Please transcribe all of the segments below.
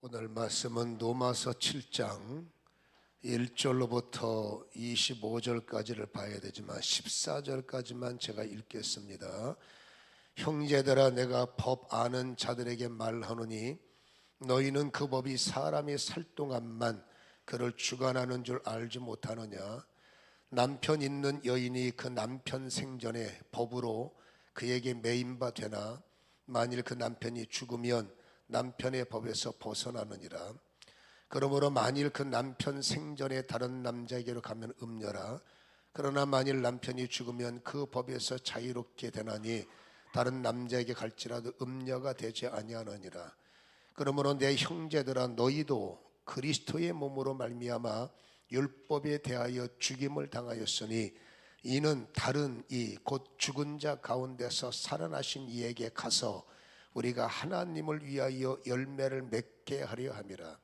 오늘 말씀은 로마서 7장 1절로부터 25절까지를 봐야 되지만 14절까지만 제가 읽겠습니다. 형제들아, 내가 법 아는 자들에게 말하노니 너희는 그 법이 사람이 살 동안만 그를 주관하는 줄 알지 못하느냐. 남편 있는 여인이 그 남편 생전에 법으로 그에게 매인바 되나 만일 그 남편이 죽으면 남편의 법에서 벗어나느니라. 그러므로 만일 그 남편 생전에 다른 남자에게로 가면 음녀라. 그러나 만일 남편이 죽으면 그 법에서 자유롭게 되나니 다른 남자에게 갈지라도 음녀가 되지 아니하느니라. 그러므로 내 형제들아, 너희도 그리스도의 몸으로 말미암아 율법에 대하여 죽임을 당하였으니 이는 다른 이 곧 죽은 자 가운데서 살아나신 이에게 가서 우리가 하나님을 위하여 열매를 맺게 하려 함이라.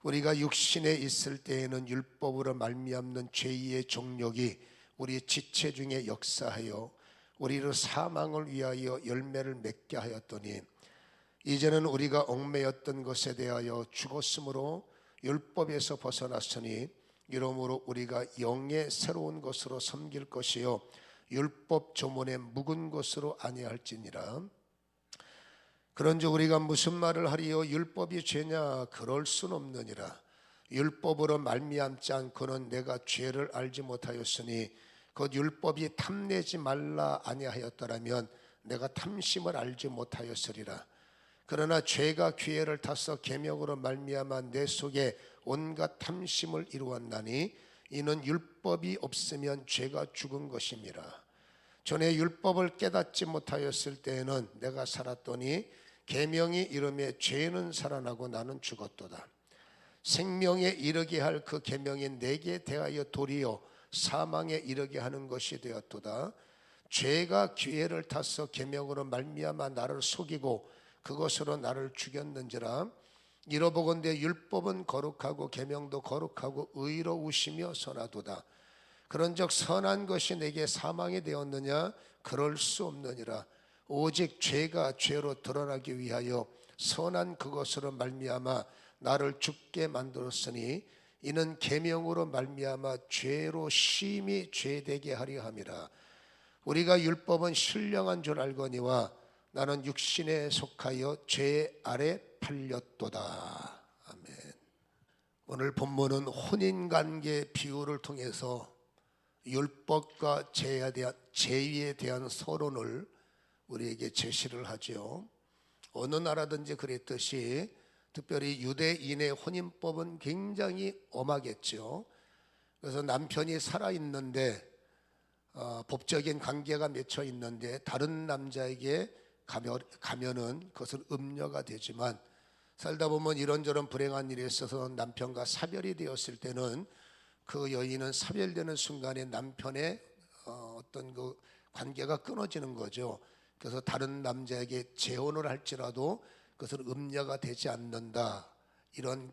우리가 육신에 있을 때에는 율법으로 말미암는 죄의 정욕이 우리 지체 중에 역사하여 우리를 사망을 위하여 열매를 맺게 하였더니 이제는 우리가 얽매였던 것에 대하여 죽었으므로 율법에서 벗어났으니 이러므로 우리가 영의 새로운 것으로 섬길 것이요 율법 조문에 묵은 것으로 아니할지니라. 그런즉 우리가 무슨 말을 하리요? 율법이 죄냐? 그럴 순 없느니라. 율법으로 말미암지 않고는 내가 죄를 알지 못하였으니 곧 율법이 탐내지 말라 아니하였더라면 내가 탐심을 알지 못하였으리라. 그러나 죄가 기회를 타서 계명으로 말미암아 내 속에 온갖 탐심을 이루었나니 이는 율법이 없으면 죄가 죽은 것임이라. 전에 율법을 깨닫지 못하였을 때에는 내가 살았더니 계명이 이름에 죄는 살아나고 나는 죽었도다. 생명에 이르게 할 그 계명이 내게 대하여 도리어 사망에 이르게 하는 것이 되었도다. 죄가 기회를 타서 계명으로 말미암아 나를 속이고 그것으로 나를 죽였는지라. 이러보건대 율법은 거룩하고 계명도 거룩하고 의로우시며 선하도다. 그런즉 선한 것이 내게 사망이 되었느냐? 그럴 수 없느니라. 오직 죄가 죄로 드러나기 위하여 선한 그것으로 말미암아 나를 죽게 만들었으니 이는 계명으로 말미암아 죄로 심히 죄되게 하려 함이라. 우리가 율법은 신령한 줄 알거니와 나는 육신에 속하여 죄 아래 팔렸도다. 아멘. 오늘 본문은 혼인관계 비유를 통해서 율법과 죄에 대한 서론을 우리에게 제시를 하죠. 어느 나라든지 그랬듯이 특별히 유대인의 혼인법은 굉장히 엄하겠죠. 그래서 남편이 살아있는데 법적인 관계가 맺혀 있는데 다른 남자에게 가면은 그것은 음녀가 되지만 살다 보면 이런저런 불행한 일이 있어서 남편과 사별이 되었을 때는 그 여인은 사별되는 순간에 남편의 어떤 그 관계가 끊어지는 거죠. 그래서 다른 남자에게 재혼을 할지라도 그것은 음녀가 되지 않는다. 이런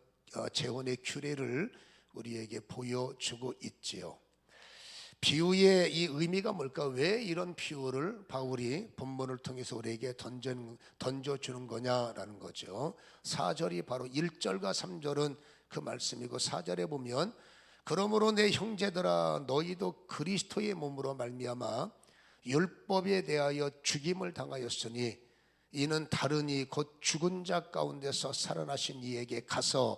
재혼의 규례를 우리에게 보여주고 있지요. 비유의 이 의미가 뭘까? 왜 이런 비유를 바울이 본문을 통해서 우리에게 던져주는 거냐라는 거죠. 4절이 바로 1절과 3절은 그 말씀이고 4절에 보면 그러므로 내 형제들아, 너희도 그리스도의 몸으로 말미암아 율법에 대하여 죽임을 당하였으니 이는 다르니 곧 죽은 자 가운데서 살아나신 이에게 가서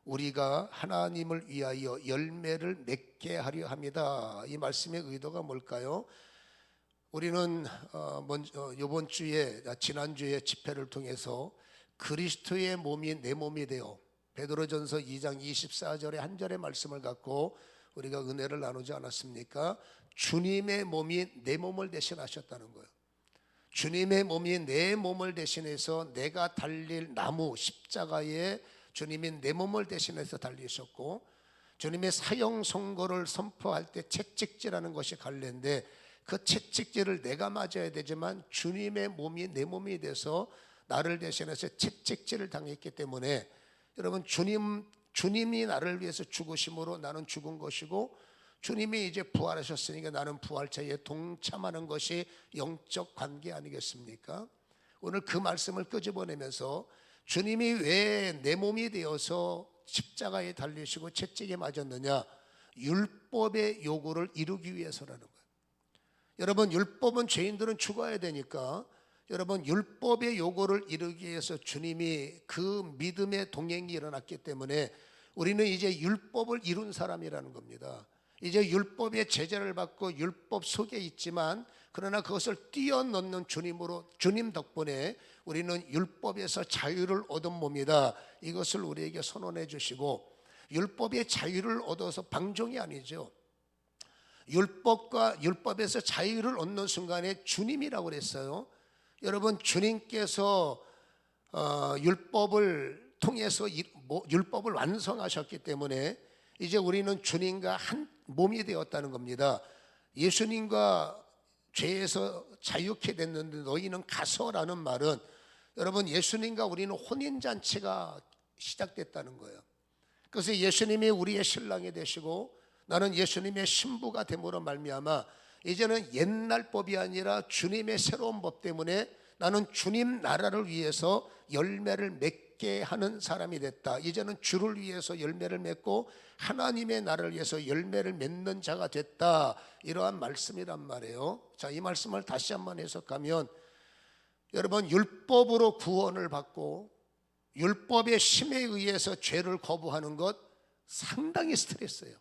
우리가 하나님을 위하여 열매를 맺게 하려 합니다. 이 말씀의 의도가 뭘까요? 우리는 이번 주에 지난주에 집회를 통해서 그리스도의 몸이 내 몸이 되어 베드로전서 2장 24절의 한 절의 말씀을 갖고 우리가 은혜를 나누지 않았습니까? 주님의 몸이 내 몸을 대신하셨다는 거예요. 주님의 몸이 내 몸을 대신해서 내가 달릴 나무 십자가에 주님이 내 몸을 대신해서 달리셨고, 주님의 사형 선고를 선포할 때 채찍질하는 것이 갈래인데 그 채찍질을 내가 맞아야 되지만 주님의 몸이 내 몸이 돼서 나를 대신해서 채찍질을 당했기 때문에 여러분, 주님이 나를 위해서 죽으심으로 나는 죽은 것이고 주님이 이제 부활하셨으니까 나는 부활체에 동참하는 것이 영적 관계 아니겠습니까? 오늘 그 말씀을 끄집어내면서 주님이 왜 내 몸이 되어서 십자가에 달리시고 채찍에 맞았느냐? 율법의 요구를 이루기 위해서라는 거예요. 여러분, 율법은 죄인들은 죽어야 되니까 여러분, 율법의 요구를 이루기 위해서 주님이 그 믿음의 동행이 일어났기 때문에 우리는 이제 율법을 이룬 사람이라는 겁니다. 이제 율법의 제재를 받고 율법 속에 있지만 그러나 그것을 뛰어넘는 주님으로, 주님 덕분에 우리는 율법에서 자유를 얻은 몸이다. 이것을 우리에게 선언해 주시고, 율법의 자유를 얻어서 방종이 아니죠. 율법에서 자유를 얻는 순간에 주님이라고 그랬어요. 여러분, 주님께서 율법을 통해서 율법을 완성하셨기 때문에 이제 우리는 주님과 한 몸이 되었다는 겁니다. 예수님과 죄에서 자유케 됐는데 너희는 가서라는 말은 여러분, 예수님과 우리는 혼인잔치가 시작됐다는 거예요. 그래서 예수님이 우리의 신랑이 되시고 나는 예수님의 신부가 됨으로 말미암아 이제는 옛날 법이 아니라 주님의 새로운 법 때문에 나는 주님 나라를 위해서 열매를 맺게 하는 사람이 됐다. 이제는 주를 위해서 열매를 맺고 하나님의 나라를 위해서 열매를 맺는 자가 됐다. 이러한 말씀이란 말이에요. 자, 이 말씀을 다시 한번 해석하면 여러분, 율법으로 구원을 받고 율법의 심에 의해서 죄를 거부하는 것 상당히 스트레스예요.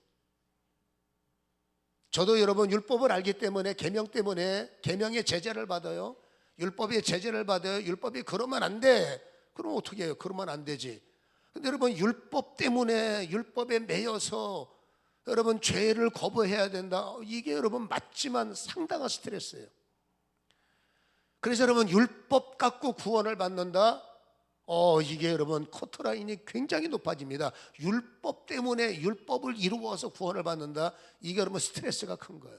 저도 여러분 율법을 알기 때문에 계명 때문에 계명의 제재를 받아요. 율법의 제재를 받아요. 율법이 그러면 안 돼. 그럼 어떻게 해요? 그러면 안 되지. 근데 여러분, 율법 때문에 율법에 매여서 여러분 죄를 거부해야 된다. 이게 여러분 맞지만 상당한 스트레스예요. 그래서 여러분, 율법 갖고 구원을 받는다. 이게 여러분 커트라인이 굉장히 높아집니다. 율법 때문에 율법을 이루어서 구원을 받는다. 이게 여러분 스트레스가 큰 거예요.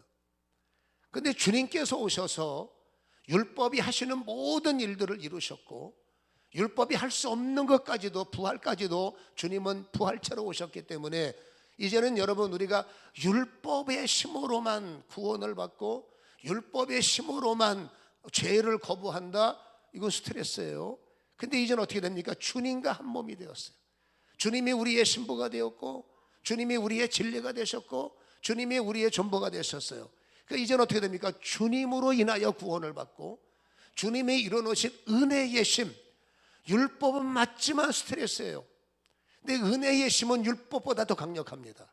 근데 주님께서 오셔서 율법이 하시는 모든 일들을 이루셨고 율법이 할 수 없는 것까지도, 부활까지도 주님은 부활체로 오셨기 때문에 이제는 여러분, 우리가 율법의 힘으로만 구원을 받고 율법의 힘으로만 죄를 거부한다. 이건 스트레스예요. 근데 이제는 어떻게 됩니까? 주님과 한 몸이 되었어요. 주님이 우리의 신부가 되었고 주님이 우리의 진리가 되셨고 주님이 우리의 전부가 되셨어요. 그러니까 이제는 어떻게 됩니까? 주님으로 인하여 구원을 받고 주님이 이뤄놓으신 은혜의 심, 율법은 맞지만 스트레스예요. 근데 은혜의 심은 율법보다 더 강력합니다.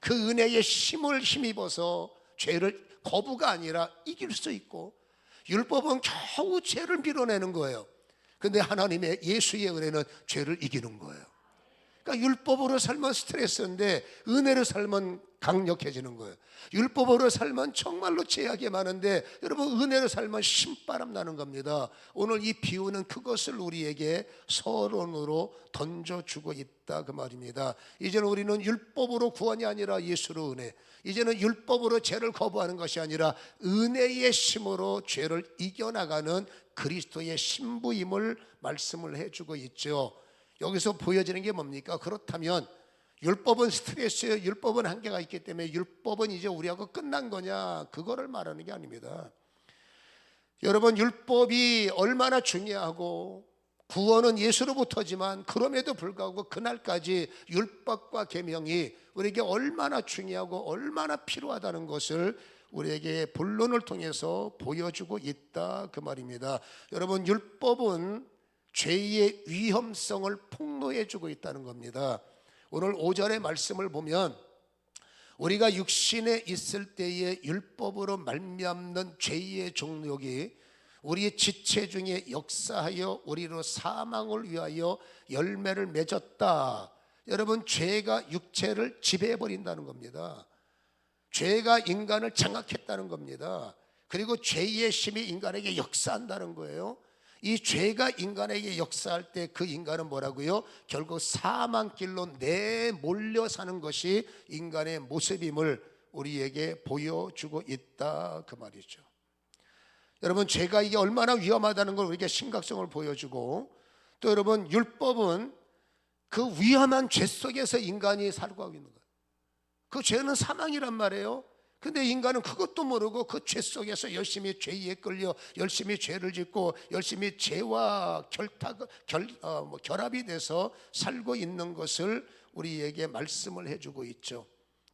그 은혜의 심을 힘입어서 죄를 거부가 아니라 이길 수 있고, 율법은 겨우 죄를 밀어내는 거예요. 근데 하나님의 예수의 은혜는 죄를 이기는 거예요. 그러니까 율법으로 살면 스트레스인데 은혜로 살면 강력해지는 거예요. 율법으로 살면 정말로 죄악이 많은데 여러분, 은혜로 살면 신바람 나는 겁니다. 오늘 이 비유는 그것을 우리에게 서론으로 던져주고 있다, 그 말입니다. 이제는 우리는 율법으로 구원이 아니라 예수로 은혜, 이제는 율법으로 죄를 거부하는 것이 아니라 은혜의 힘으로 죄를 이겨나가는 그리스도의 신부임을 말씀을 해주고 있죠. 여기서 보여지는 게 뭡니까? 그렇다면 율법은 스트레스예요. 율법은 한계가 있기 때문에 율법은 이제 우리하고 끝난 거냐, 그거를 말하는 게 아닙니다. 여러분, 율법이 얼마나 중요하고 구원은 예수로부터지만 그럼에도 불구하고 그날까지 율법과 계명이 우리에게 얼마나 중요하고 얼마나 필요하다는 것을 우리에게 본론을 통해서 보여주고 있다, 그 말입니다. 여러분, 율법은 죄의 위험성을 폭로해주고 있다는 겁니다. 오늘 5절의 말씀을 보면 우리가 육신에 있을 때의 율법으로 말미암는 죄의 종력이 우리의 지체 중에 역사하여 우리로 사망을 위하여 열매를 맺었다. 여러분, 죄가 육체를 지배해버린다는 겁니다. 죄가 인간을 장악했다는 겁니다. 그리고 죄의 힘이 인간에게 역사한다는 거예요. 이 죄가 인간에게 역사할 때 그 인간은 뭐라고요? 결국 사망길로 내몰려 사는 것이 인간의 모습임을 우리에게 보여주고 있다, 그 말이죠. 여러분, 죄가 이게 얼마나 위험하다는 걸 우리에게 심각성을 보여주고, 또 여러분, 율법은 그 위험한 죄 속에서 인간이 살고 있는 거예요. 그 죄는 사망이란 말이에요. 근데 인간은 그것도 모르고 그 죄 속에서 열심히 죄에 끌려 열심히 죄를 짓고 열심히 죄와 결합이 돼서 살고 있는 것을 우리에게 말씀을 해주고 있죠.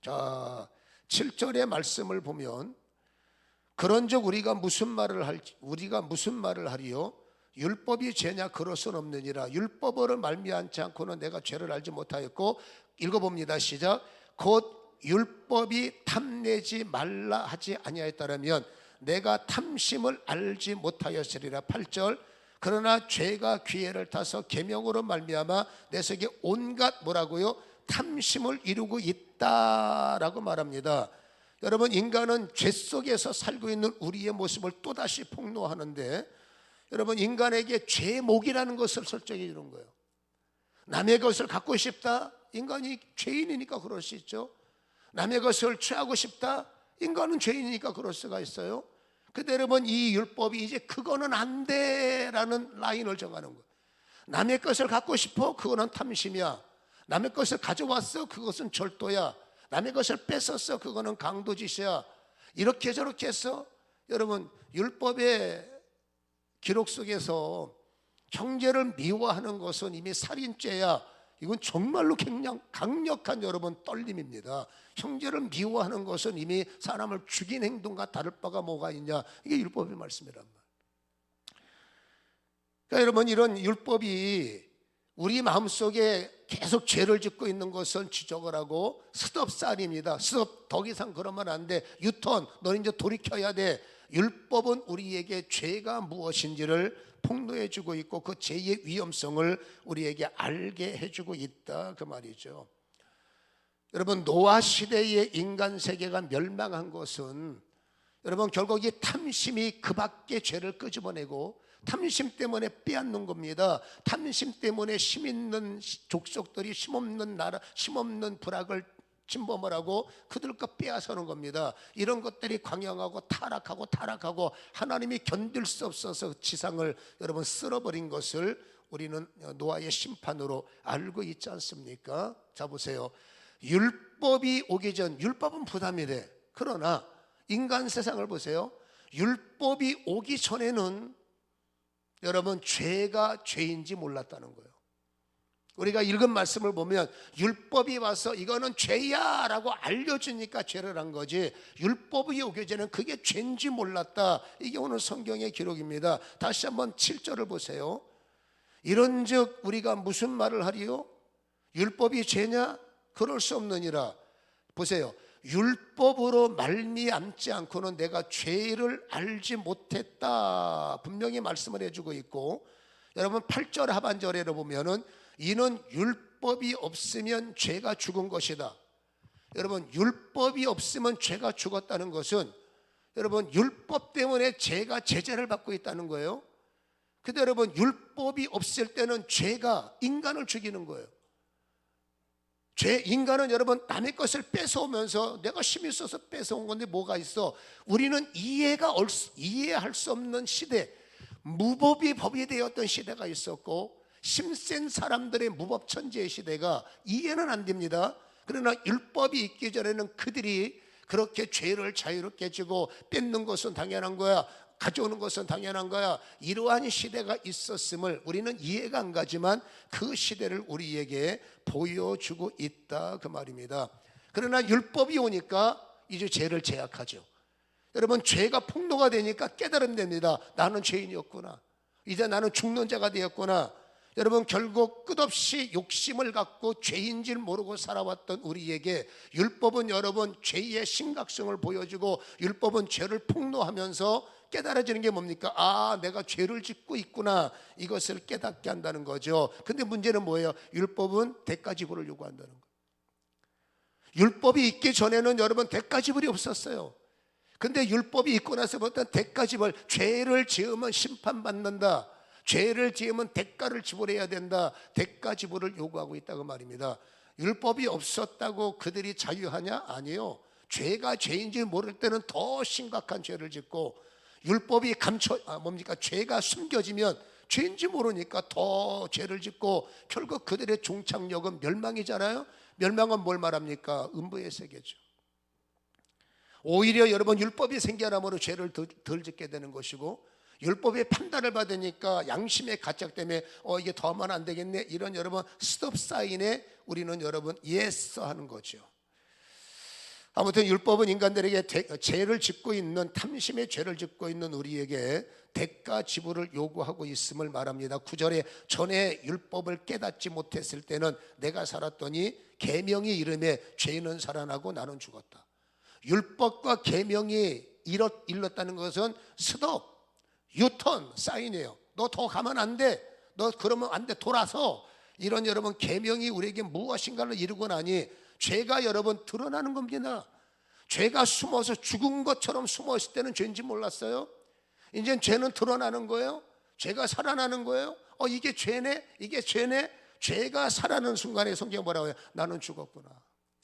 자, 7절의 말씀을 보면 그런즉 우리가 무슨 말을 하리요? 율법이 죄냐? 그것은 없느니라. 율법으로 말미암지 않고는 내가 죄를 알지 못하였고, 읽어봅니다. 시작. 곧 율법이 탐내지 말라 하지 아니하였다면 내가 탐심을 알지 못하였으리라. 8절. 그러나 죄가 기회를 타서 계명으로 말미암아 내 속에 온갖 뭐라고요? 탐심을 이루고 있다라고 말합니다. 여러분, 인간은 죄 속에서 살고 있는 우리의 모습을 또다시 폭로하는데, 여러분, 인간에게 죄목이라는 것을 설정해 주는 거예요. 남의 것을 갖고 싶다? 인간이 죄인이니까 그럴 수 있죠. 남의 것을 취하고 싶다? 인간은 죄인이니까 그럴 수가 있어요. 근데 여러분, 이 율법이 이제 그거는 안 돼라는 라인을 정하는 거예요. 남의 것을 갖고 싶어? 그거는 탐심이야. 남의 것을 가져왔어? 그것은 절도야. 남의 것을 뺏었어? 그거는 강도짓이야. 이렇게 저렇게 해서 여러분, 율법의 기록 속에서 형제를 미워하는 것은 이미 살인죄야. 이건 정말로 강력한 여러분 떨림입니다. 형제를 미워하는 것은 이미 사람을 죽인 행동과 다를 바가 뭐가 있냐. 이게 율법의 말씀이란 말이에요. 그러니까 여러분, 이런 율법이 우리 마음속에 계속 죄를 짓고 있는 것은 지적을 하고 스톱살입니다. 스톱, 더 이상 그러면 안 돼. 유턴, 너는 이제 돌이켜야 돼. 율법은 우리에게 죄가 무엇인지를 폭로해 주고 있고 그 죄의 위험성을 우리에게 알게 해주고 있다, 그 말이죠. 여러분, 노아 시대의 인간 세계가 멸망한 것은 여러분 결국 이 탐심이 그 밖에 죄를 끄집어내고 탐심 때문에 빼앗는 겁니다. 탐심 때문에 힘있는 족속들이 힘없는 나라, 힘없는 부락을 침범을 하고 그들 것 빼앗아는 겁니다. 이런 것들이 광양하고 타락하고 하나님이 견딜 수 없어서 지상을 여러분 쓸어버린 것을 우리는 노아의 심판으로 알고 있지 않습니까? 자, 보세요. 율법이 오기 전, 율법은 부담이 돼. 그러나 인간 세상을 보세요. 율법이 오기 전에는 여러분 죄가 죄인지 몰랐다는 거예요. 우리가 읽은 말씀을 보면 율법이 와서 이거는 죄야 라고 알려주니까 죄를 한 거지, 율법이 오기 전에는 그게 죄인지 몰랐다. 이게 오늘 성경의 기록입니다. 다시 한번 7절을 보세요. 이런즉 우리가 무슨 말을 하리요? 율법이 죄냐? 그럴 수 없느니라. 보세요. 율법으로 말미암지 않고는 내가 죄를 알지 못했다, 분명히 말씀을 해주고 있고, 여러분 8절 하반절에 보면은 이는 율법이 없으면 죄가 죽은 것이다. 여러분, 율법이 없으면 죄가 죽었다는 것은 여러분 율법 때문에 죄가 제재를 받고 있다는 거예요. 근데 여러분, 율법이 없을 때는 죄가 인간을 죽이는 거예요. 인간은 여러분 남의 것을 뺏어오면서 내가 힘이 있어서 뺏어온 건데 뭐가 있어? 우리는 이해할 수 없는 시대, 무법이 법이 되었던 시대가 있었고 힘센 사람들의 무법천지의 시대가 이해는 안 됩니다. 그러나 율법이 있기 전에는 그들이 그렇게 죄를 자유롭게 지고 뺏는 것은 당연한 거야, 가져오는 것은 당연한 거야, 이러한 시대가 있었음을 우리는 이해가 안 가지만 그 시대를 우리에게 보여주고 있다, 그 말입니다. 그러나 율법이 오니까 이제 죄를 제약하죠. 여러분, 죄가 폭로가 되니까 깨달음 됩니다. 나는 죄인이었구나, 이제 나는 죽는 자가 되었구나. 여러분, 결국 끝없이 욕심을 갖고 죄인 줄 모르고 살아왔던 우리에게 율법은 여러분 죄의 심각성을 보여주고 율법은 죄를 폭로하면서 깨달아지는 게 뭡니까? 아, 내가 죄를 짓고 있구나, 이것을 깨닫게 한다는 거죠. 근데 문제는 뭐예요? 율법은 대가지불을 요구한다는 거예요. 율법이 있기 전에는 여러분 대가지불이 없었어요. 근데 율법이 있고 나서부터 대가지불, 죄를 지으면 심판받는다, 죄를 지으면 대가를 지불해야 된다, 대가지불을 요구하고 있다고 말입니다. 율법이 없었다고 그들이 자유하냐? 아니요. 죄가 죄인지 모를 때는 더 심각한 죄를 짓고, 율법이 죄가 숨겨지면 죄인지 모르니까 더 죄를 짓고, 결국 그들의 종착역은 멸망이잖아요. 멸망은 뭘 말합니까? 음부의 세계죠. 오히려 여러분 율법이 생겨남으로 죄를 덜 짓게 되는 것이고, 율법의 판단을 받으니까 양심의 가책 때문에 이게 더 하면 안 되겠네, 이런 여러분 스톱 사인에 우리는 여러분 예스 하는 거죠. 아무튼 율법은 인간들에게 죄를 짓고 있는, 탐심의 죄를 짓고 있는 우리에게 대가 지불을 요구하고 있음을 말합니다. 9절에 전에 율법을 깨닫지 못했을 때는 내가 살았더니 계명이 이름에 죄는 살아나고 나는 죽었다. 율법과 계명이 일렀다는 것은 스톱, 유턴 사인이에요. 너 더 가면 안 돼, 너 그러면 안 돼, 돌아서. 이런 여러분 계명이 우리에게 무엇인가를 이루고 나니 죄가 여러분 드러나는 겁니다. 죄가 숨어서 죽은 것처럼 숨어 있을 때는 죄인지 몰랐어요. 이제 죄는 드러나는 거예요. 죄가 살아나는 거예요. 이게 죄네, 이게 죄네. 죄가 살아나는 순간에 성경이 뭐라고 해요? 나는 죽었구나.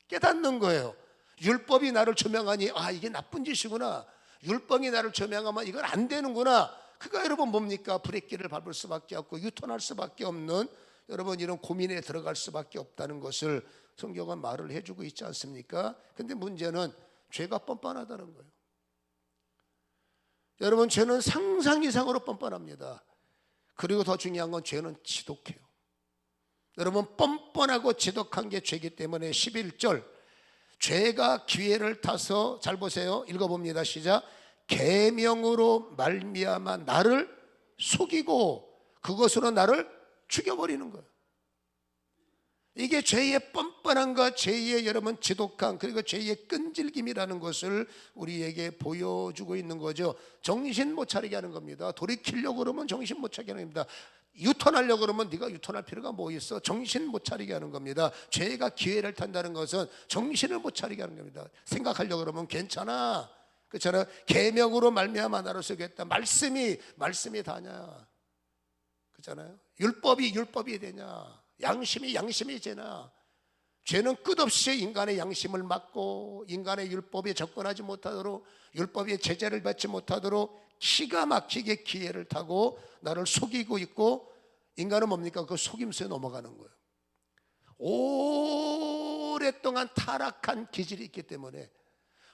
깨닫는 거예요. 율법이 나를 조명하니 이게 나쁜 짓이구나. 율법이 나를 조명하면 이건 안 되는구나. 그가 여러분 뭡니까? 브레이크를 밟을 수밖에 없고 유턴할 수밖에 없는, 여러분 이런 고민에 들어갈 수밖에 없다는 것을 성경은 말을 해주고 있지 않습니까? 근데 문제는 죄가 뻔뻔하다는 거예요. 여러분 죄는 상상 이상으로 뻔뻔합니다. 그리고 더 중요한 건 죄는 지독해요. 여러분 뻔뻔하고 지독한 게 죄이기 때문에 11절, 죄가 기회를 타서, 잘 보세요, 읽어봅니다. 시작. 계명으로 말미암아 나를 속이고 그것으로 나를 죽여버리는 거예요. 이게 죄의 뻔뻔함과 죄의 여러분 지독함, 그리고 죄의 끈질김이라는 것을 우리에게 보여주고 있는 거죠. 정신 못 차리게 하는 겁니다. 돌이키려고 그러면 정신 못 차리게 하는 겁니다. 유턴하려고 그러면 네가 유턴할 필요가 뭐 있어? 정신 못 차리게 하는 겁니다. 죄가 기회를 탄다는 것은 정신을 못 차리게 하는 겁니다. 생각하려고 그러면 괜찮아, 그렇잖아요. 계명으로 말미암아 나를 속였다. 말씀이 다냐, 그렇잖아요. 율법이 되냐, 양심이 죄나. 죄는 끝없이 인간의 양심을 막고 인간의 율법에 접근하지 못하도록, 율법의 제재를 받지 못하도록 기가 막히게 기회를 타고 나를 속이고 있고, 인간은 뭡니까? 그 속임수에 넘어가는 거예요. 오랫동안 타락한 기질이 있기 때문에,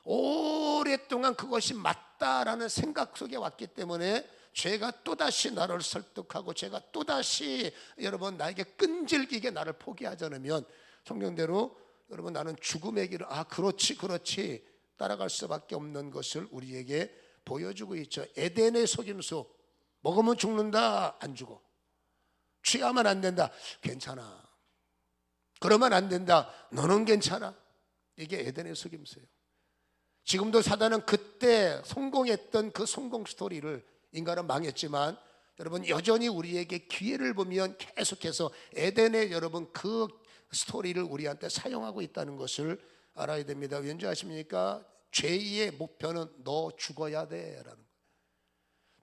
오랫동안 그것이 맞다라는 생각 속에 왔기 때문에 죄가 또다시 나를 설득하고 죄가 또다시 여러분 나에게 끈질기게 나를 포기하지 않으면 성경대로 여러분 나는 죽음의 길을 그렇지 따라갈 수밖에 없는 것을 우리에게 보여주고 있죠. 에덴의 속임수, 먹으면 죽는다, 안 죽어. 취하면 안 된다, 괜찮아. 그러면 안 된다, 너는 괜찮아. 이게 에덴의 속임수예요. 지금도 사단은 그때 성공했던 그 성공 스토리를, 인간은 망했지만 여러분 여전히 우리에게 기회를 보면 계속해서 에덴의 여러분 그 스토리를 우리한테 사용하고 있다는 것을 알아야 됩니다. 왠지 아십니까? 죄의 목표는 너 죽어야 돼 라는 거예요.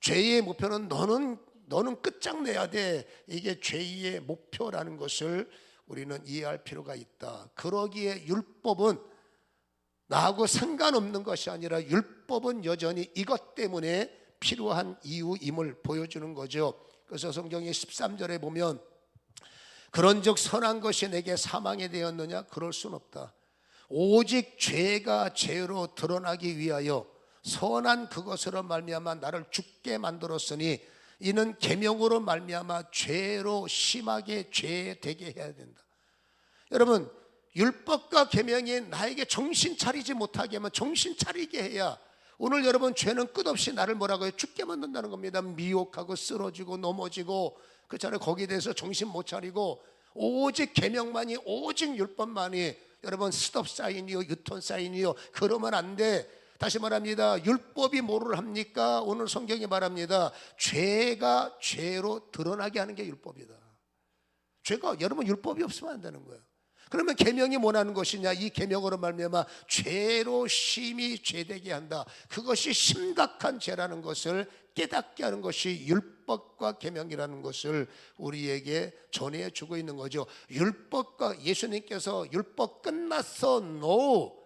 죄의 목표는 너는 끝장내야 돼. 이게 죄의 목표라는 것을 우리는 이해할 필요가 있다. 그러기에 율법은 나하고 상관없는 것이 아니라 율법은 여전히 이것 때문에 필요한 이유임을 보여주는 거죠. 그래서 성경의 13절에 보면 그런즉 선한 것이 내게 사망이 되었느냐? 그럴 수는 없다. 오직 죄가 죄로 드러나기 위하여 선한 그것으로 말미암아 나를 죽게 만들었으니 이는 계명으로 말미암아 죄로 심하게 죄되게 해야 된다. 여러분 율법과 계명이 나에게 정신 차리지 못하게 하면 정신 차리게 해야, 오늘 여러분 죄는 끝없이 나를 뭐라고 해요? 죽게 만든다는 겁니다. 미혹하고 쓰러지고 넘어지고, 그렇잖아요. 거기에 대해서 정신 못 차리고 오직 계명만이, 오직 율법만이 여러분 스톱 사인이요, 유턴 사인이요. 그러면 안 돼. 다시 말합니다. 율법이 뭐를 합니까? 오늘 성경이 말합니다. 죄가 죄로 드러나게 하는 게 율법이다. 죄가, 여러분 율법이 없으면 안 되는 거예요. 그러면 계명이 뭐라는 것이냐? 이 계명으로 말미암아 죄로 심히 죄되게 한다. 그것이 심각한 죄라는 것을 깨닫게 하는 것이 율법과 계명이라는 것을 우리에게 전해주고 있는 거죠. 율법과, 예수님께서 율법 끝났어, no.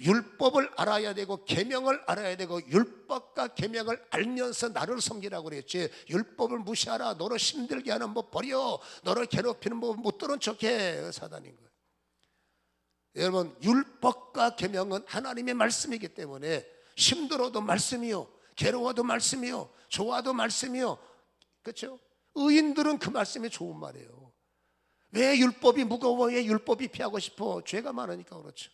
율법을 알아야 되고 계명을 알아야 되고 율법과 계명을 알면서 나를 섬기라고 그랬지, 율법을 무시하라, 너를 힘들게 하는 법 버려, 너를 괴롭히는 법 못 들은 척해, 사단인 거예요. 여러분, 율법과 계명은 하나님의 말씀이기 때문에 힘들어도 말씀이요, 괴로워도 말씀이요, 좋아도 말씀이요. 그렇죠? 의인들은 그 말씀이 좋은 말이에요. 왜 율법이 무거워? 왜 율법이 피하고 싶어? 죄가 많으니까 그렇죠.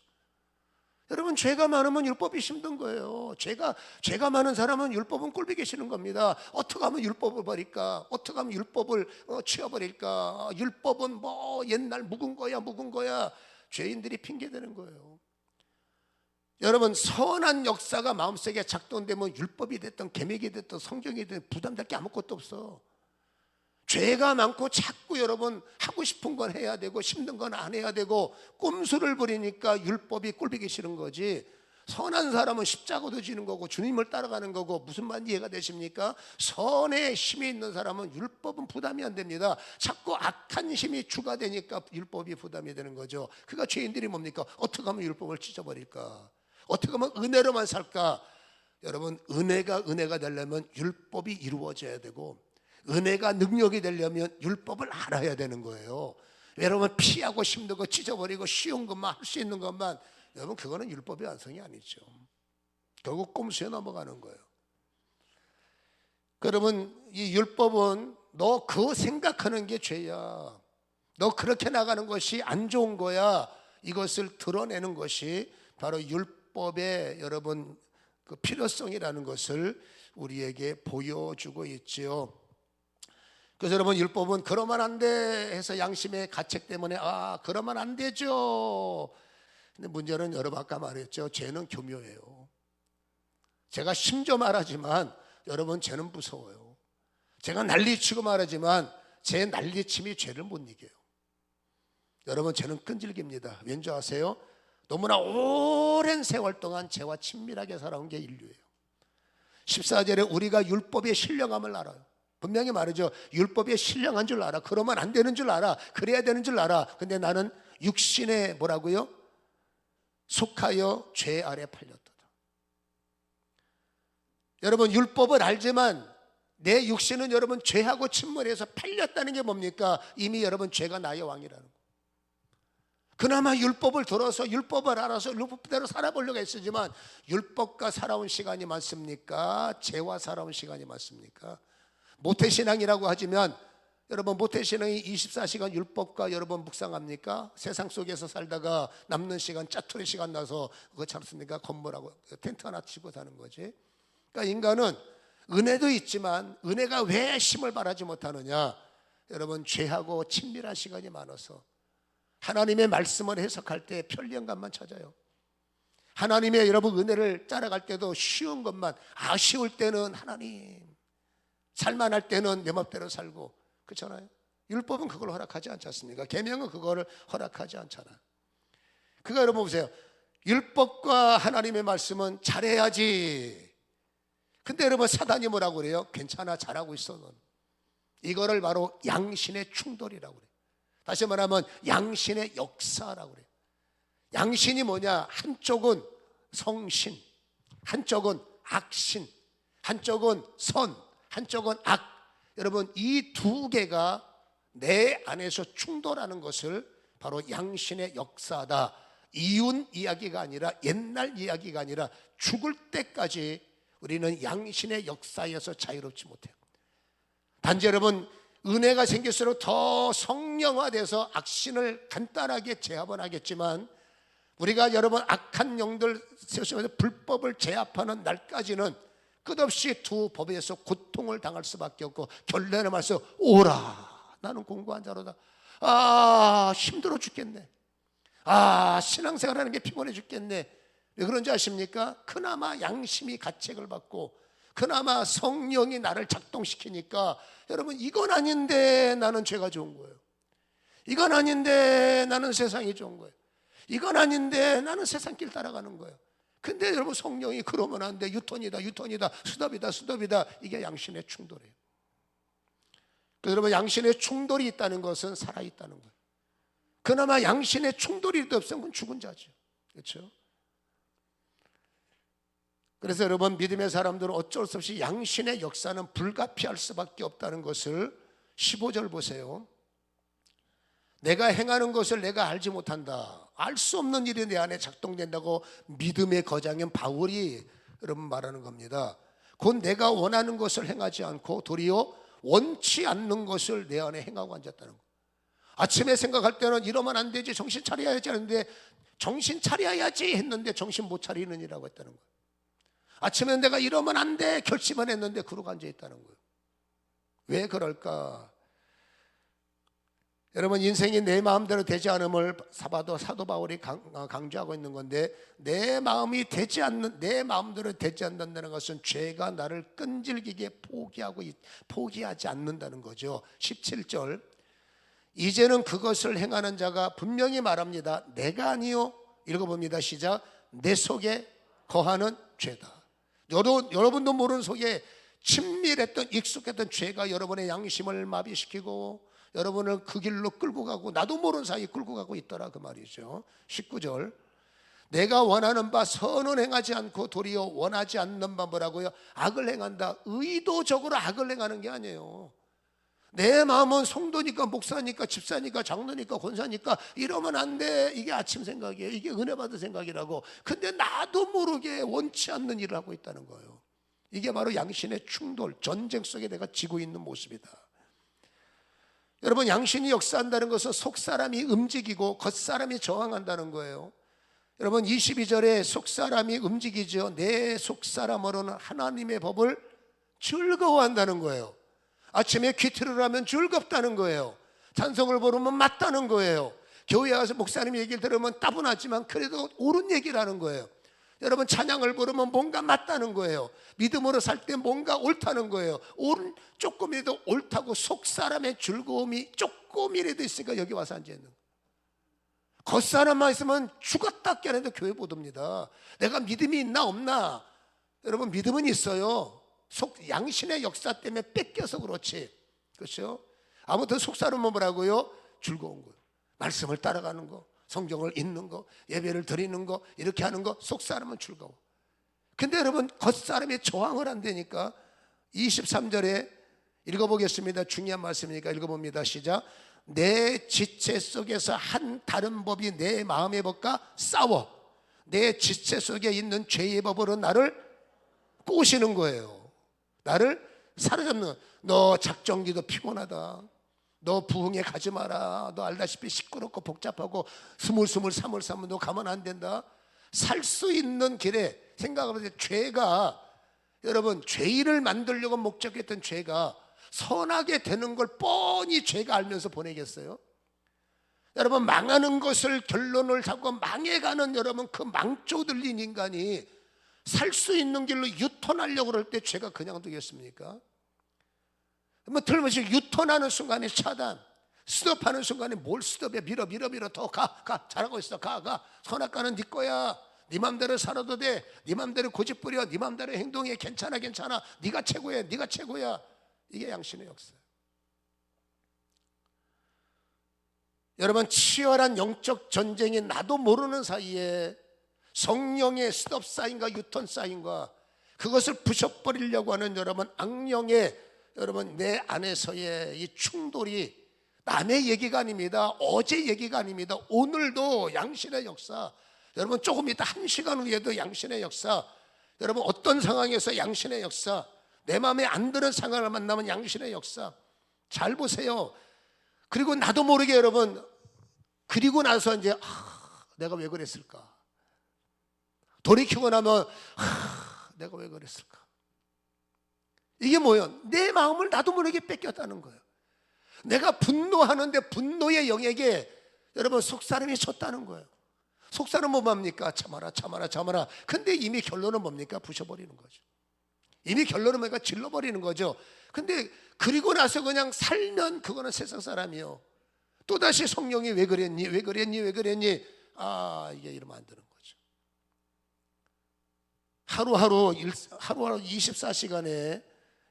여러분, 죄가 많으면 율법이 힘든 거예요. 죄가 많은 사람은 율법은 꼴보기 싫은 겁니다. 어떻게 하면 율법을 버릴까? 어떻게 하면 율법을 치워버릴까? 율법은 뭐 옛날 묵은 거야. 죄인들이 핑계대는 거예요. 여러분, 선한 역사가 마음속에 작동되면 율법이 됐든 계명이 됐든 성경이 됐든 부담될 게 아무것도 없어. 죄가 많고 자꾸 여러분 하고 싶은 건 해야 되고 힘든 건 안 해야 되고 꼼수를 부리니까 율법이 꼴보기 싫은 거지. 선한 사람은 십자가도 지는 거고 주님을 따라가는 거고. 무슨 말인지 이해가 되십니까? 선에 힘이 있는 사람은 율법은 부담이 안 됩니다. 자꾸 악한 힘이 주가 되니까 율법이 부담이 되는 거죠. 그러니까 죄인들이 뭡니까? 어떻게 하면 율법을 찢어버릴까? 어떻게 하면 은혜로만 살까? 여러분, 은혜가 되려면 율법이 이루어져야 되고, 은혜가 능력이 되려면 율법을 알아야 되는 거예요. 여러분, 피하고 힘들고 찢어버리고 쉬운 것만 할 수 있는 것만, 여러분, 그거는 율법의 완성이 아니죠. 결국 꼼수에 넘어가는 거예요. 그러면 이 율법은 너 그거 생각하는 게 죄야, 너 그렇게 나가는 것이 안 좋은 거야, 이것을 드러내는 것이 바로 율법의 여러분 그 필요성이라는 것을 우리에게 보여주고 있지요. 그래서 여러분, 율법은 그러면 안 돼 해서 양심의 가책 때문에 그러면 안 되죠. 근데 문제는 여러분 아까 말했죠. 죄는 교묘해요. 제가 심져 말하지만 여러분, 죄는 무서워요. 제가 난리치고 말하지만 제 난리침이 죄를 못 이겨요. 여러분, 죄는 끈질깁니다. 왠지 아세요? 너무나 오랜 세월 동안 죄와 친밀하게 살아온 게 인류예요. 14절에 우리가 율법의 신령함을 알아요. 분명히 말이죠. 율법에 신령한 줄 알아. 그러면 안 되는 줄 알아. 그래야 되는 줄 알아. 근데 나는 육신에 뭐라고요? 속하여 죄 아래 팔렸도다. 여러분, 율법을 알지만 내 육신은 여러분 죄하고 침몰해서 팔렸다는 게 뭡니까? 이미 여러분 죄가 나의 왕이라는 거예요. 그나마 율법을 들어서 율법을 알아서 율법대로 살아보려고 했지만 율법과 살아온 시간이 많습니까? 죄와 살아온 시간이 많습니까? 모태신앙이라고 하지만 여러분, 모태신앙이 24시간 율법과 여러분 묵상합니까? 세상 속에서 살다가 남는 시간, 짜투리 시간 나서 그거 참습니까? 건물하고 텐트 하나 치고 사는 거지. 그러니까 인간은 은혜도 있지만 은혜가 왜 힘을 발하지 못하느냐? 여러분, 죄하고 친밀한 시간이 많아서 하나님의 말씀을 해석할 때 편리함만 찾아요. 하나님의 여러분 은혜를 따라갈 때도 쉬운 것만, 아쉬울 때는 하나님, 살만할 때는 내 맘대로 살고, 그렇잖아요. 율법은 그걸 허락하지 않지 않습니까? 계명은 그거를 허락하지 않잖아요. 그거 여러분 보세요. 율법과 하나님의 말씀은 잘해야지. 근데 여러분, 사단이 뭐라고 그래요? 괜찮아, 잘하고 있어 넌. 이거를 바로 양신의 충돌이라고 그래요. 다시 말하면 양신의 역사라고 그래요. 양신이 뭐냐? 한쪽은 성신, 한쪽은 악신, 한쪽은 선, 한쪽은 악. 여러분, 이 두 개가 내 안에서 충돌하는 것을 바로 양신의 역사다. 이윤 이야기가 아니라, 옛날 이야기가 아니라 죽을 때까지 우리는 양신의 역사에서 자유롭지 못해요. 단지 여러분, 은혜가 생길수록 더 성령화돼서 악신을 간단하게 제압은 하겠지만, 우리가 여러분 악한 영들 세우면서 불법을 제압하는 날까지는 끝없이 두 법에서 고통을 당할 수밖에 없고, 결론의 말씀, 오라, 나는 공고한 자로다. 힘들어 죽겠네. 신앙생활하는 게 피곤해 죽겠네. 왜 그런지 아십니까? 그나마 양심이 가책을 받고 그나마 성령이 나를 작동시키니까, 여러분, 이건 아닌데 나는 죄가 좋은 거예요. 이건 아닌데 나는 세상이 좋은 거예요. 이건 아닌데 나는 세상 길 따라가는 거예요. 근데 여러분, 성령이 그러면 안 돼. 유턴이다, 수답이다. 이게 양신의 충돌이에요. 그래서 여러분, 양신의 충돌이 있다는 것은 살아있다는 거예요. 그나마 양신의 충돌이 없으면 그건 죽은 자죠. 그렇죠? 그래서 여러분, 믿음의 사람들은 어쩔 수 없이 양신의 역사는 불가피할 수밖에 없다는 것을 15절 보세요. 내가 행하는 것을 내가 알지 못한다. 알 수 없는 일이 내 안에 작동된다고 믿음의 거장인 바울이 여러분 말하는 겁니다. 곧 내가 원하는 것을 행하지 않고 도리어 원치 않는 것을 내 안에 행하고 앉았다는 거예요. 아침에 생각할 때는 이러면 안 되지, 정신 차려야지 하는데 정신 차려야지 했는데 정신 못 차리는 이라고 했다는 거예요. 아침에 내가 이러면 안 돼 결심만 했는데 그러고 앉아 있다는 거예요. 왜 그럴까? 여러분, 인생이 내 마음대로 되지 않음을 사도 바울이 강조하고 있는 건데, 내 마음대로 되지 않는다는 것은 죄가 나를 끈질기게 포기하지 않는다는 거죠. 17절, 이제는 그것을 행하는 자가 분명히 말합니다. 내가 아니요, 읽어봅니다. 시작. 내 속에 거하는 죄다. 여러분도 모르는 속에 친밀했던 익숙했던 죄가 여러분의 양심을 마비시키고 여러분을 그 길로 끌고 가고 나도 모르는 사이에 끌고 가고 있더라, 그 말이죠. 19절, 내가 원하는 바 선은 행하지 않고 도리어 원하지 않는 바 뭐라고요? 악을 행한다. 의도적으로 악을 행하는 게 아니에요. 내 마음은 성도니까 목사니까 집사니까 장로니까 권사니까 이러면 안 돼, 이게 아침 생각이에요. 이게 은혜 받은 생각이라고. 근데 나도 모르게 원치 않는 일을 하고 있다는 거예요. 이게 바로 양심의 충돌, 전쟁 속에 내가 지고 있는 모습이다. 여러분, 양심이 역사한다는 것은 속사람이 움직이고 겉사람이 저항한다는 거예요. 여러분, 22절에 속사람이 움직이죠. 내 속사람으로는 하나님의 법을 즐거워한다는 거예요. 아침에 퀴트를 하면 즐겁다는 거예요. 찬송을 부르면 맞다는 거예요. 교회 와서 목사님 얘기를 들으면 따분하지만 그래도 옳은 얘기를 하는 거예요. 여러분, 찬양을 부르면 뭔가 맞다는 거예요. 믿음으로 살 때 뭔가 옳다는 거예요. 조금이라도 옳다고 속사람의 즐거움이 조금이라도 있으니까 여기 와서 앉아있는 거예요. 겉사람만 있으면 죽었다 깨는데 교회 못 옵니다. 내가 믿음이 있나 없나? 여러분, 믿음은 있어요. 양심의 역사 때문에 뺏겨서 그렇지. 그렇죠? 아무튼 속사람은 뭐라고요? 즐거운 거예요. 말씀을 따라가는 거, 성경을 읽는 거, 예배를 드리는 거, 이렇게 하는 거, 속사람은 즐거워. 근데 여러분, 겉사람이 저항을 한다니까. 23절에 읽어보겠습니다. 중요한 말씀이니까 읽어봅니다. 시작. 내 지체 속에서 한 다른 법이 내 마음의 법과 싸워 내 지체 속에 있는 죄의 법으로 나를 꼬시는 거예요. 나를 사로잡는 거예요. 너 작정기도 피곤하다, 너 부흥에 가지 마라, 너 알다시피 시끄럽고 복잡하고 스물스물 너 가면 안 된다. 살 수 있는 길에 생각해보세요. 죄가, 여러분, 죄인을 만들려고 목적했던 죄가 선하게 되는 걸 뻔히 죄가 알면서 보내겠어요? 여러분, 망하는 것을 결론을 잡고 망해가는 여러분 그 망조 들린 인간이 살 수 있는 길로 유턴하려고 그럴 때 죄가 그냥 두겠습니까? 뭐 틀림없이 유턴하는 순간에 차단, 스톱하는 순간에 뭘 스톱해? 밀어 더 가 잘하고 있어, 가 선악과는 네 거야. 네 맘대로 살아도 돼. 네 맘대로 고집 부려. 네 맘대로 행동해. 괜찮아. 네가 최고야. 이게 양심의 역사예요. 여러분, 치열한 영적 전쟁이 나도 모르는 사이에 성령의 스톱 사인과 유턴 사인과 그것을 부셔버리려고 하는 여러분 악령의 여러분 내 안에서의 이 충돌이 남의 얘기가 아닙니다. 어제 얘기가 아닙니다. 오늘도 양심의 역사. 여러분, 조금 이따 1시간 후에도 양심의 역사. 여러분, 어떤 상황에서 양심의 역사, 내 마음에 안 드는 상황을 만나면 양심의 역사. 잘 보세요. 그리고 나도 모르게 여러분, 그리고 나서 이제 내가 왜 그랬을까? 돌이키고 나면 내가 왜 그랬을까? 이게 뭐예요? 내 마음을 나도 모르게 뺏겼다는 거예요. 내가 분노하는데 분노의 영역에 여러분 속사람이 쳤다는 거예요. 속사람은 뭡니까? 참아라. 근데 이미 결론은 뭡니까? 부셔버리는 거죠. 이미 결론은 뭔가 질러버리는 거죠. 근데 그리고 나서 그냥 살면 그거는 세상 사람이요. 또다시 성령이 왜 그랬니? 이게 이러면 안 되는 거죠. 하루하루 24시간에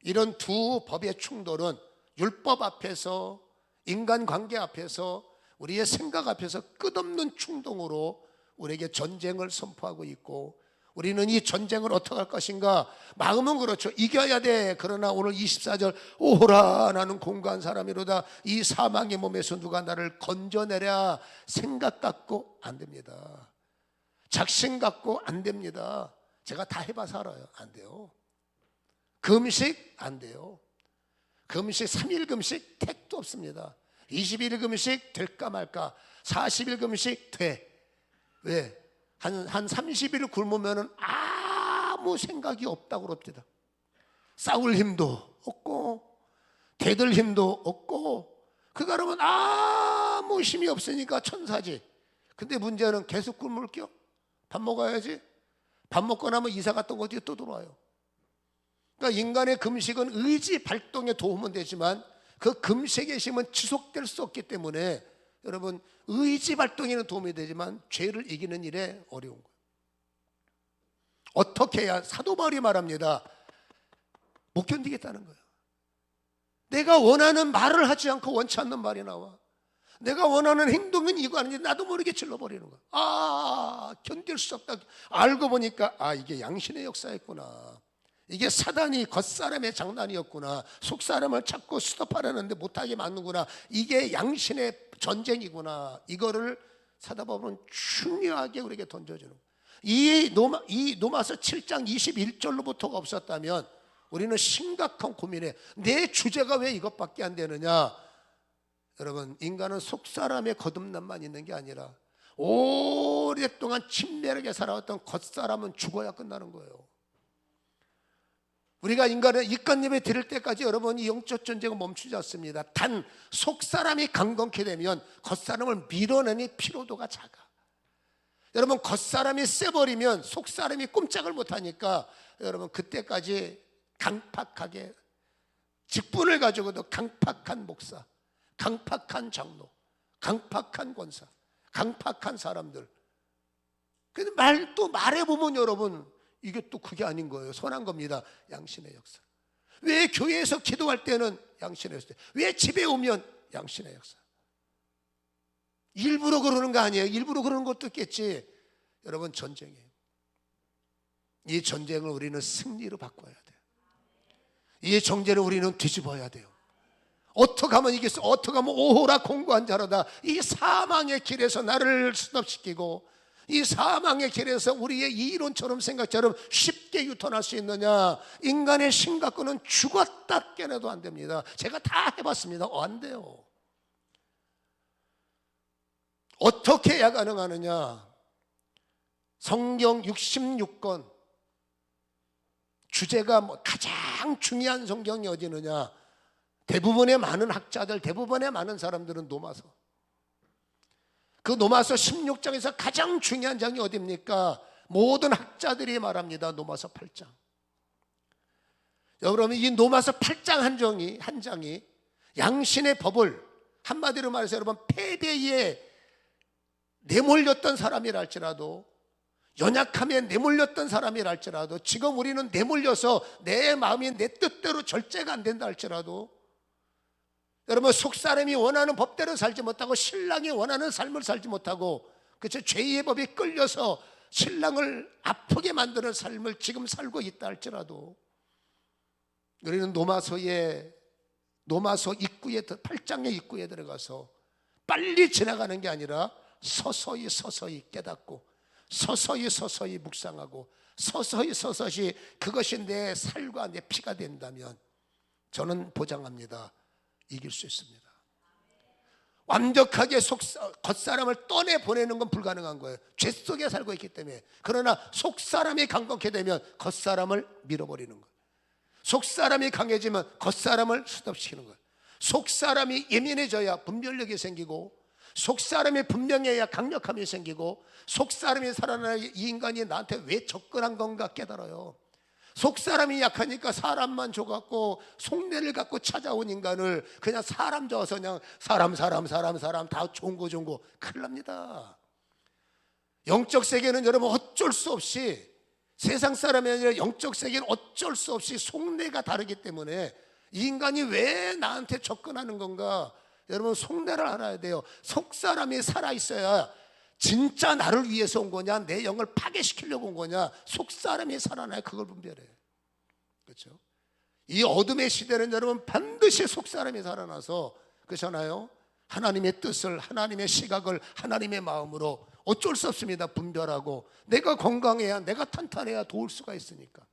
이런 두 법의 충돌은 율법 앞에서, 인간관계 앞에서, 우리의 생각 앞에서 끝없는 충동으로 우리에게 전쟁을 선포하고 있고, 우리는 이 전쟁을 어떻게 할 것인가? 마음은 그렇죠. 이겨야 돼. 그러나 오늘 24절 오호라 나는 공고한 사람이로다. 이 사망의 몸에서 누가 나를 건져내랴. 생각 갖고 안 됩니다. 작심 갖고 안 됩니다. 제가 다 해봐서 알아요. 안 돼요. 금식 안 돼요. 금식 3일 금식 택도 없습니다. 21일 금식 될까 말까. 40일 금식 돼. 왜? 한 30일 굶으면 아무 생각이 없다고 그럽니다. 싸울 힘도 없고 대들 힘도 없고 그러면 아무 힘이 없으니까 천사지. 근데 문제는 계속 굶을게요. 밥 먹어야지. 밥 먹고 나면 이사 갔던 곳이 또 들어와요. 그러니까 인간의 금식은 의지 발동에 도움은 되지만 그 금식의 힘은 지속될 수 없기 때문에 여러분 의지 발동에는 도움이 되지만 죄를 이기는 일에 어려운 거예요. 어떻게 해야? 사도 바울이 말합니다. 못 견디겠다는 거예요. 내가 원하는 말을 하지 않고 원치 않는 말이 나와. 내가 원하는 행동은 이거 아닌지 나도 모르게 질러버리는 거야. 견딜 수 없다. 알고 보니까 이게 양신의 역사였구나. 이게 사단이 겉사람의 장난이었구나. 속사람을 자꾸 스톱하려는데 못하게 만드구나. 이게 양신의 전쟁이구나. 이거를 사도 바울은 중요하게 우리에게 던져주는 거예요. 이 로마서 7장 21절로부터가 없었다면 우리는 심각한 고민에 내 주제가 왜 이것밖에 안 되느냐. 여러분 인간은 속사람의 거듭남만 있는 게 아니라 오랫동안 침례하게 살아왔던 겉사람은 죽어야 끝나는 거예요. 우리가 인간의 이깟 예배 드릴 때까지 여러분 이 영적 전쟁은 멈추지 않습니다. 단 속사람이 강건케 되면 겉사람을 밀어내니 피로도가 작아. 여러분 겉사람이 세버리면 속사람이 꼼짝을 못하니까 여러분 그때까지 강팍하게 직분을 가지고도 강팍한 목사, 강팍한 장로, 강팍한 권사, 강팍한 사람들. 근데 또 말해보면 여러분 이게 또 그게 아닌 거예요. 선한 겁니다. 양신의 역사. 왜 교회에서 기도할 때는 양신의 역사, 왜 집에 오면 양신의 역사. 일부러 그러는 거 아니에요. 일부러 그러는 것도 있겠지. 여러분 전쟁이에요. 이 전쟁을 우리는 승리로 바꿔야 돼요. 이 정제를 우리는 뒤집어야 돼요. 어떻게 하면 이겠어? 어떻게 하면 오호라 공고한 자로다. 이 사망의 길에서 나를 스톱시키고 이 사망의 길에서 우리의 이론처럼 생각처럼 쉽게 유턴할 수 있느냐? 인간의 심각구는 죽었다 깨내도 안 됩니다. 제가 다 해봤습니다. 안 돼요. 어떻게 해야 가능하느냐? 성경 66권 주제가 가장 중요한 성경이 어디느냐? 대부분의 많은 학자들, 대부분의 많은 사람들은 노마서. 그 노마서 16장에서 가장 중요한 장이 어디입니까? 모든 학자들이 말합니다. 노마서 8장. 여러분 이 노마서 8장 한 장이 양신의 법을 한마디로 말해서 여러분 패배에 내몰렸던 사람이라 할지라도 연약함에 내몰렸던 사람이라 할지라도 지금 우리는 내몰려서 내 마음이 내 뜻대로 절제가 안 된다 할지라도 여러분 속사람이 원하는 법대로 살지 못하고 신랑이 원하는 삶을 살지 못하고 그쵸? 죄의 법이 끌려서 신랑을 아프게 만드는 삶을 지금 살고 있다 할지라도 우리는 노마서 입구에 8장의 입구에 들어가서 빨리 지나가는 게 아니라 서서히 깨닫고 서서히 묵상하고 서서히 그것이 내 살과 내 피가 된다면 저는 보장합니다. 이길 수 있습니다. 완벽하게 겉사람을 떠내보내는 건 불가능한 거예요. 죄 속에 살고 있기 때문에. 그러나 속사람이 강건케 되면 겉사람을 밀어버리는 거예요. 속사람이 강해지면 겉사람을 스톱시키는 거예요. 속사람이 예민해져야 분별력이 생기고 속사람이 분명해야 강력함이 생기고 속사람이 살아나야 이 인간이 나한테 왜 접근한 건가 깨달아요. 속사람이 약하니까 사람만 줘갖고 속내를 갖고 찾아온 인간을 그냥 사람 줘서 그냥 사람 다 좋은 거 큰일 납니다. 영적 세계는 여러분 어쩔 수 없이 세상 사람이 아니라 영적 세계는 어쩔 수 없이 속내가 다르기 때문에 이 인간이 왜 나한테 접근하는 건가 여러분 속내를 알아야 돼요. 속사람이 살아있어야 진짜 나를 위해서 온 거냐, 내 영을 파괴시키려고 온 거냐, 속사람이 살아나야 그걸 분별해요. 그렇죠? 이 어둠의 시대는 여러분 반드시 속사람이 살아나서, 그렇잖아요, 하나님의 뜻을, 하나님의 시각을 하나님의 마음으로 어쩔 수 없습니다. 분별하고 내가 건강해야, 내가 탄탄해야 도울 수가 있으니까.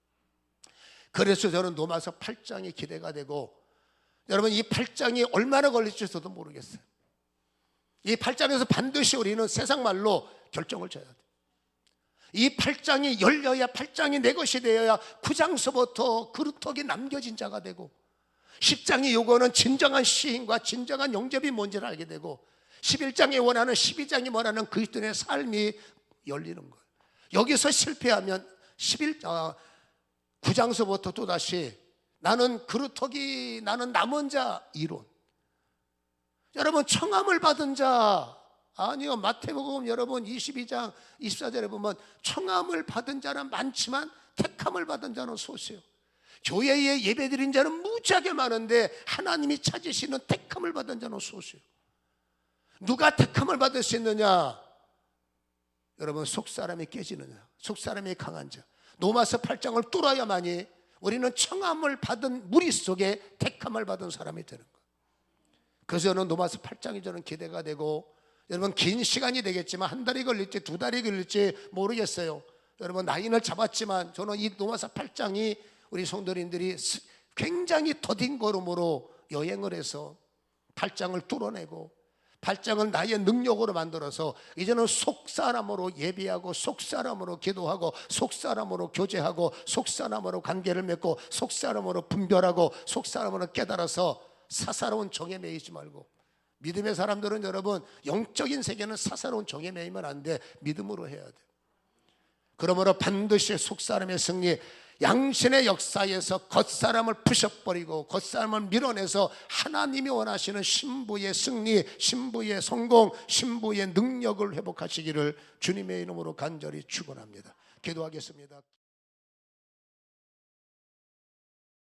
그래서 저는 로마서 8장이 기대가 되고, 여러분 이 8장이 얼마나 걸릴지 저도 모르겠어요. 이 8장에서 반드시 우리는 세상 말로 결정을 져야 돼. 이 8장이 열려야, 8장이 내 것이 되어야 9장서부터 그루터기 남겨진 자가 되고, 10장이 요거는 진정한 시인과 진정한 영접이 뭔지를 알게 되고, 11장이 원하는, 12장이 원하는 그리스도인의 삶이 열리는 거예요. 여기서 실패하면 9장서부터 또다시 나는 그루터기, 나는 남은 자 이론. 여러분 청함을 받은 자, 아니요, 마태복음 여러분 22장 24절에 보면 청함을 받은 자는 많지만 택함을 받은 자는 소수요. 교회에 예배드린 자는 무지하게 많은데 하나님이 찾으시는 택함을 받은 자는 소수요. 누가 택함을 받을 수 있느냐? 여러분 속사람이 깨지느냐, 속사람이 강한 자. 로마서 8장을 뚫어야만이 우리는 청함을 받은 무리 속에 택함을 받은 사람이 되는 거예요. 그래서 저는 로마서 8장이 저는 기대가 되고, 여러분 긴 시간이 되겠지만 한 달이 걸릴지 두 달이 걸릴지 모르겠어요. 여러분 나이는 잡았지만 저는 이 로마서 8장이 우리 성도님들이 굉장히 더딘 걸음으로 여행을 해서 8장을 뚫어내고 8장을 나의 능력으로 만들어서 이제는 속사람으로 예배하고, 속사람으로 기도하고, 속사람으로 교제하고, 속사람으로 관계를 맺고, 속사람으로 분별하고, 속사람으로 깨달아서 사사로운 정에 매이지 말고. 믿음의 사람들은 여러분 영적인 세계는 사사로운 정에 매이면 안 돼. 믿음으로 해야 돼. 그러므로 반드시 속사람의 승리, 양신의 역사에서 겉사람을 부셔버리고 겉사람을 밀어내서 하나님이 원하시는 신부의 승리, 신부의 성공, 신부의 능력을 회복하시기를 주님의 이름으로 간절히 축원합니다. 기도하겠습니다.